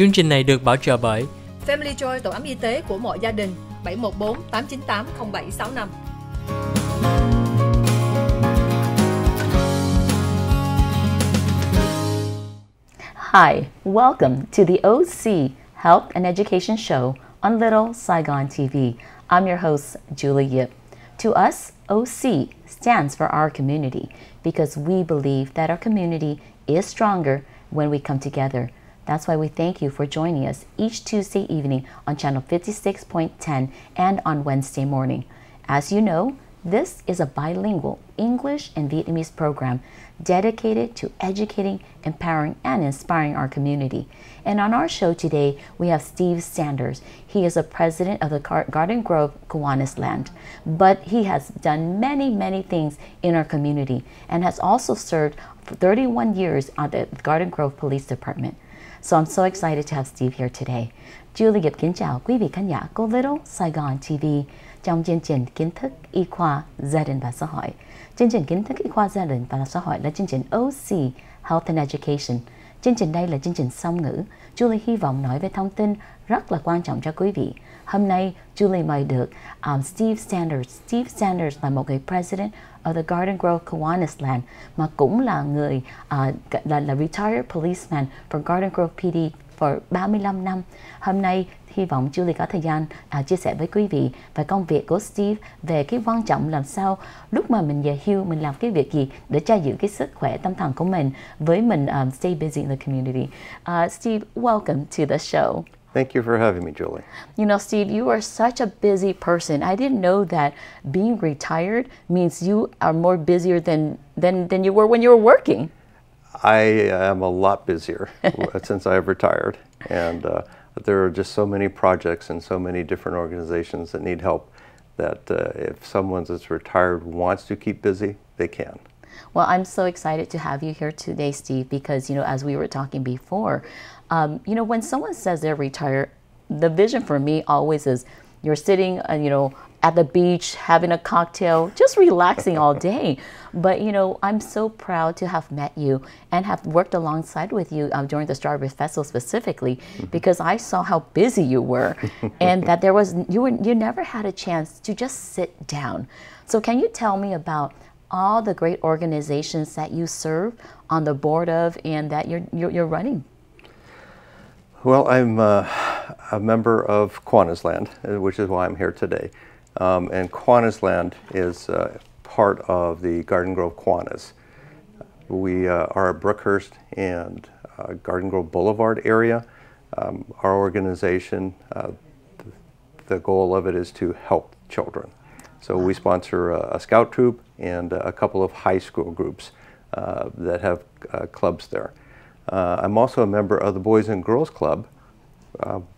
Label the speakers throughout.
Speaker 1: Chương trình này được bảo trợ bởi
Speaker 2: Family Joy, tổ ấm y tế của mọi gia đình, 714 898 0765.
Speaker 3: Hi, welcome to the OC Health and Education Show on Little Saigon TV. I'm your host, Julie Yip. To us, OC stands for our community because we believe that our community is stronger when we come together. That's why we thank you for joining us each Tuesday evening on channel 56.10 and on Wednesday morning. As you know, this is a bilingual English and Vietnamese program dedicated to educating, empowering, and inspiring our community. And on our show today, we have Steve Sanders. He is a president of the Garden Grove Kiwaniland, but he has done many things in our community and has also served for 31 years on the Garden Grove Police Department. So I'm so excited to have Steve here today. Julie Gibb kính chào quý vị khán giả của Little Saigon TV trong chương trình kiến thức y khoa gia đình và xã hội. Chương trình kiến thức y khoa gia đình và xã hội là chương trình OC Health and Education. Chương trình đây là chương trình song ngữ. Julie hy vọng nói về thông tin rất là quan trọng cho quý vị. Hôm nay Julie mời được Steve Sanders. Steve Sanders là một người president of the Garden Grove Kiwaniland mà cũng là người là retired policeman for Garden Grove PD for 35 năm. Hôm nay hy vọng Julie có thời gian chia sẻ với quý vị về công việc của Steve, về cái quan trọng làm sao lúc mà mình về hưu mình làm cái việc gì để cho giữ cái sức khỏe tâm thần của mình với mình stay busy in the community. Steve, welcome to the show.
Speaker 4: Thank you for having me, Julie.
Speaker 3: You know, Steve, you are such a busy person. I didn't know that being retired means you are more busier than you were when you were working.
Speaker 4: I am a lot busier since I've retired, and there are just so many projects and so many different organizations that need help that if someone that's retired wants to keep busy, they can.
Speaker 3: Well, I'm so excited to have you here today, Steve, because, you know, as we were talking before, you know, when someone says they're retired, the vision for me always is you're sitting, you know, at the beach, having a cocktail, just relaxing all day. But, you know, I'm so proud to have met you and have worked alongside with you during the Strawberry Festival specifically, because I saw how busy you were and that you never had a chance to just sit down. So can you tell me about all the great organizations that you serve on the board of and that you're running?
Speaker 4: Well, I'm a member of Kiwaniland, which is why I'm here today. And Kiwaniland is part of the Garden Grove Kiwanis. We are at Brookhurst and Garden Grove Boulevard area. Our organization, the goal of it is to help children. So we sponsor a scout troop and a couple of high school groups that have clubs there. I'm also a member of the Boys and Girls Club,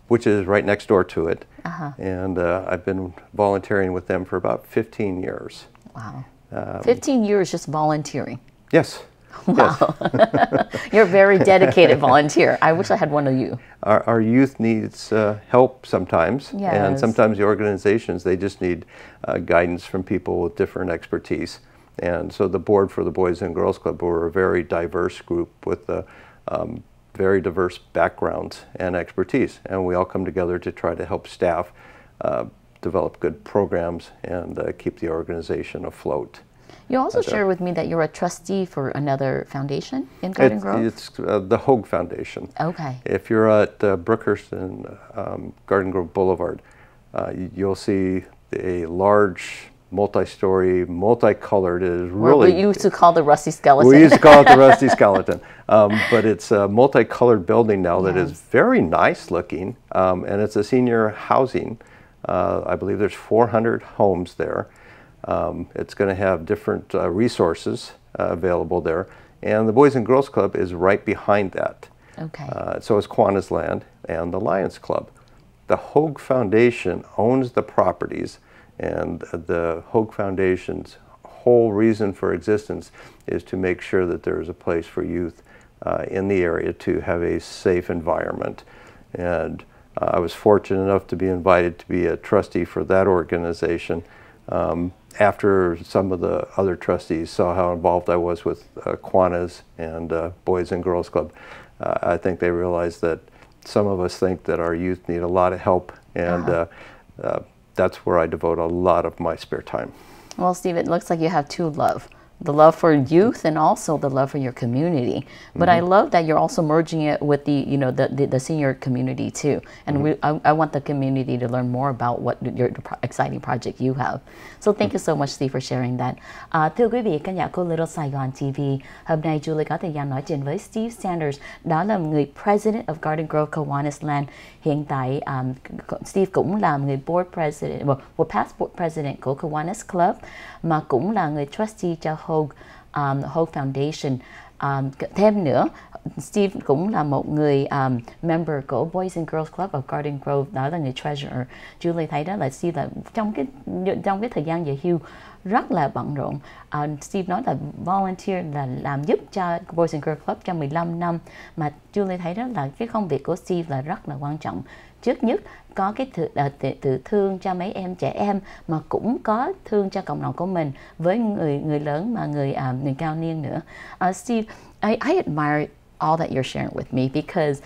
Speaker 4: which is right next door to it. And I've been volunteering with them for about 15 years.
Speaker 3: Wow. 15 years just volunteering?
Speaker 4: Yes.
Speaker 3: Wow.
Speaker 4: Yes.
Speaker 3: You're a very dedicated volunteer. I wish I had one of you.
Speaker 4: Our youth needs help sometimes.
Speaker 3: Yes.
Speaker 4: And sometimes the organizations, they just need guidance from people with different expertise. And so the board for the Boys and Girls Club, we're a very diverse group with very diverse backgrounds and expertise, and we all come together to try to help staff develop good programs and keep the organization afloat.
Speaker 3: You also shared with me that you're a trustee for another foundation in Garden Grove?
Speaker 4: It's the Hogue Foundation.
Speaker 3: Okay.
Speaker 4: If you're at Brookhurst and Garden Grove Boulevard, you'll see a large multi-story, multicolored. It is really.
Speaker 3: We used to call the Rusty Skeleton.
Speaker 4: We used to call it the Rusty Skeleton, but it's a multicolored building now that is very nice looking, and it's a senior housing. I believe there's 400 homes there. It's going to have different resources available there, and the Boys and Girls Club is right behind that.
Speaker 3: Okay.
Speaker 4: So is Kiwaniland and the Lions Club. The Hogue Foundation owns the properties. And the Hogue Foundation's whole reason for existence is to make sure that there is a place for youth in the area to have a safe environment. And I was fortunate enough to be invited to be a trustee for that organization. After some of the other trustees saw how involved I was with Kiwanis and Boys and Girls Club, I think they realized that some of us think that our youth need a lot of help, and that's where I devote a lot of my spare time.
Speaker 3: Well, Steve, it looks like you have two love. The love for youth and also the love for your community. But I love that you're also merging it with the senior community too. And I want the community to learn more about what your exciting project you have. So thank you so much, Steve, for sharing that. Thưa quý vị, khán giả của Little Saigon TV, hôm nay Julie có thời gian nói chuyện với Steve Sanders, đó là người President of Garden Grove Kiwaniland. Hiện tại Steve cũng là người board president, past board president của Kiwanis Club, mà cũng là người trustee cho Hogue Foundation. Thêm nữa, Steve cũng là một người member của Boys and Girls Club of Garden Grove, đó là người treasurer. Julie thấy đó là Steve là trong cái thời gian về hưu rất là bận rộn. Steve nói là volunteer là làm giúp cho Boys and Girls Club trong 15 năm, mà Julie thấy đó là cái công việc của Steve là rất là quan trọng. Trước nhất có cái tự thương cho mấy em trẻ em, mà cũng có thương cho cộng đồng của mình với người lớn mà người cao niên nữa. Steve, I admire all that you're sharing with me because,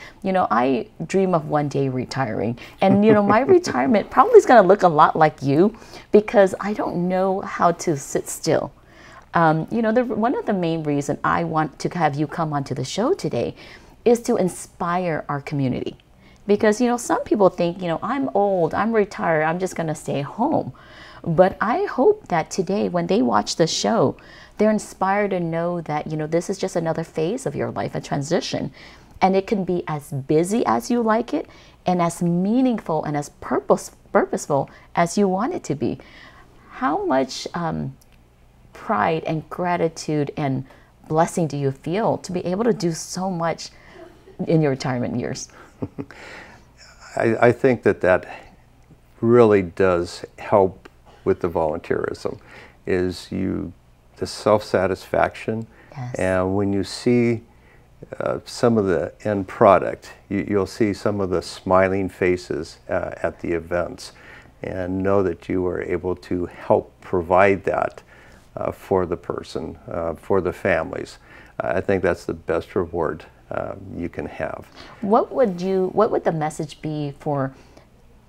Speaker 3: I dream of one day retiring. And, my retirement probably is going to look a lot like you because I don't know how to sit still. One of the main reasons I want to have you come onto the show today is to inspire our community. Because, some people think, I'm old, I'm retired, I'm just going to stay home. But I hope that today, when they watch the show, they're inspired to know that, this is just another phase of your life, a transition. And it can be as busy as you like it, and as meaningful and as purposeful as you want it to be. How much pride and gratitude and blessing do you feel to be able to do so much in your retirement years?
Speaker 4: I think that really does help with the volunteerism, is the self-satisfaction.
Speaker 3: Yes.
Speaker 4: And when you see some of the end product, you'll see some of the smiling faces at the events, and know that you were able to help provide that for the person, for the families. I think that's the best reward you can have.
Speaker 3: What would the message be for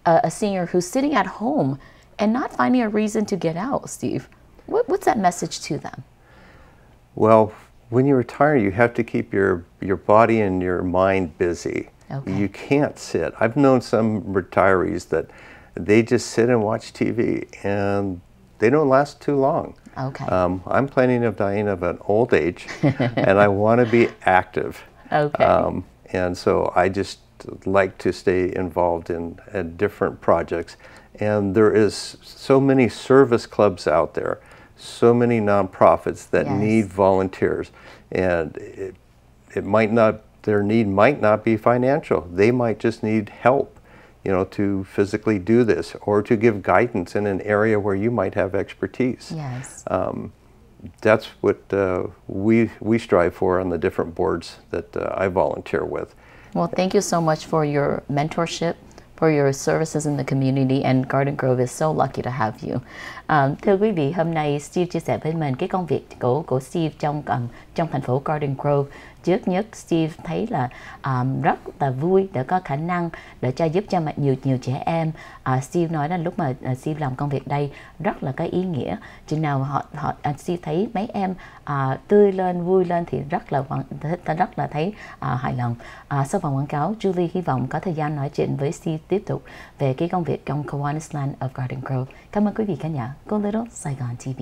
Speaker 3: a senior who's sitting at home and not finding a reason to get out, Steve? What's that message to them?
Speaker 4: Well, when you retire, you have to keep your body and your mind busy.
Speaker 3: Okay.
Speaker 4: You can't sit. I've known some retirees that they just sit and watch TV, and they don't last too long.
Speaker 3: Okay.
Speaker 4: I'm planning of dying of an old age, and I want to be active.
Speaker 3: Okay.
Speaker 4: And so I just like to stay involved in different projects. And there is so many service clubs out there, so many nonprofits that need volunteers. And their need might not be financial. They might just need help, to physically do this, or to give guidance in an area where you might have expertise.
Speaker 3: Yes.
Speaker 4: That's what we strive for on the different boards that I volunteer with.
Speaker 3: Well, thank you so much for your mentorship, for your services in the community, and Garden Grove is so lucky to have you. Thưa quý vị, hôm nay Steve chia sẻ với mình cái công việc của Steve trong thành phố Garden Grove. Trước nhất, Steve thấy là rất là vui để có khả năng để giúp cho nhiều trẻ em. Steve nói là lúc mà Steve làm công việc đây rất là có ý nghĩa. Chừng nào Steve thấy mấy em tươi lên, vui lên thì rất là thấy hài lòng. Sau vòng quảng cáo, Julie hy vọng có thời gian nói chuyện với Steve tiếp tục về cái công việc trong Kiwaniland of Garden Grove. Cảm ơn quý vị khán giả của Little Saigon TV.